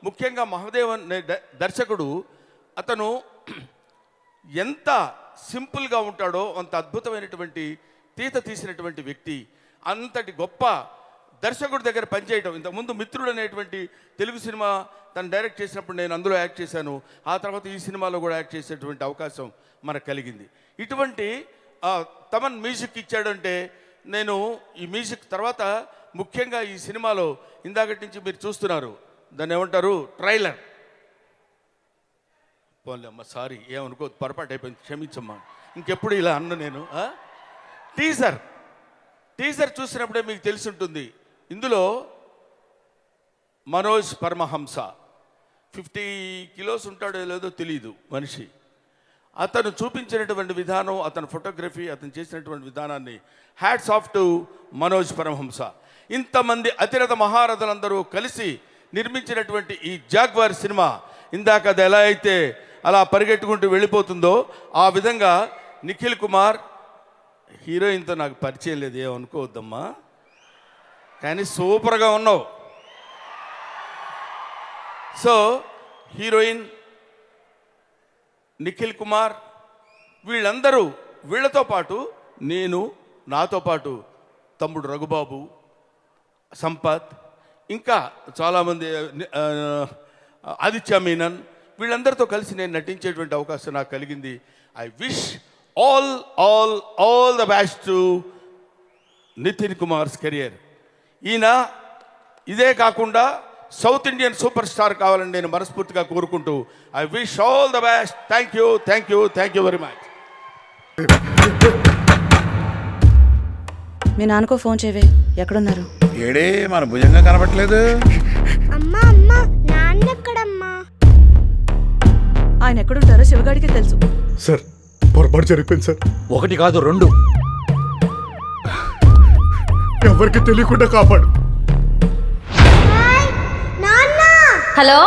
ముఖ్యంగా మహదేవన్ దర్శకుడు అతను ఎంత సింపుల్గా ఉంటాడో అంత అద్భుతమైనటువంటి తీత తీసినటువంటి వ్యక్తి. అంతటి గొప్ప దర్శకుడి దగ్గర పనిచేయడం. ఇంతకుముందు మిత్రుడు అనేటువంటి తెలుగు సినిమా తను డైరెక్ట్ చేసినప్పుడు నేను అందులో యాక్ట్ చేశాను. ఆ తర్వాత ఈ సినిమాలో కూడా యాక్ట్ చేసేటువంటి అవకాశం మనకు కలిగింది. ఇటువంటి తమన్ మ్యూజిక్ ఇచ్చాడంటే నేను ఈ మ్యూజిక్ తర్వాత ముఖ్యంగా ఈ సినిమాలో ఇందాకటి నుంచి మీరు చూస్తున్నారు, దాన్ని ఏమంటారు, ట్రైలర్. పోన్లే అమ్మ, సారీ, ఏమనుకో, పొరపాటు అయిపోయింది, క్షమించమ్మా, ఇంకెప్పుడు ఇలా అన్న నేను. టీజర్ చూసినప్పుడే మీకు తెలిసి ఉంటుంది. ఇందులో మనోజ్ పరమహంస 50 కిలోస్ ఉంటాడో లేదో తెలియదు మనిషి. అతను చూపించినటువంటి విధానం, అతని ఫోటోగ్రఫీ, అతను చేసినటువంటి విధానాన్ని hats off to Manoj Paramahamsa. ఇంతమంది అతిరథ మహారథులందరూ కలిసి నిర్మించినటువంటి ఈ జాగ్వార్ సినిమా ఇందాక అది ఎలా అయితే అలా పరిగెట్టుకుంటూ వెళ్ళిపోతుందో ఆ విధంగా నిఖిల్ కుమార్ హీరోయిన్తో నాకు పరిచయం లేదు, ఏమనుకోవద్దమ్మా, కానీ సూపర్గా ఉన్నావు. సో హీరోయిన్ నిఖిల్ కుమార్ వీళ్ళందరూ, వీళ్ళతో పాటు నేను, నాతో పాటు తమ్ముడు రఘుబాబు, సంపత్, ఇంకా చాలామంది, ఆదిత్య మీనన్, వీళ్ళందరితో కలిసి నేను నటించేటువంటి అవకాశం నాకు కలిగింది. I wish all the best to Nitin Kumar's career. ఈయన ఇదే కాకుండా సౌత్ ఇండియన్ సూపర్ స్టార్ కావాలని నేను మనస్ఫూర్తిగా కోరుకుంటూ I wish all the best. Thank you very much. మీ నాన్నకో ఫోన్ చేయవే, ఎక్కడున్నారు? ఏడే మన భుజంగా కనబట్లేదు. అమ్మా అమ్మా, నాన్న ఎక్కడమ్మా? ఆయన ఎక్కడుంటారో శివగాడికి తెలుసు. సార్, పొరపాటు జరిగిపోయింది సార్. 1 కాదు 2. ఎవరికి తెలియకుండా కాపాడు. నాన్న. హలో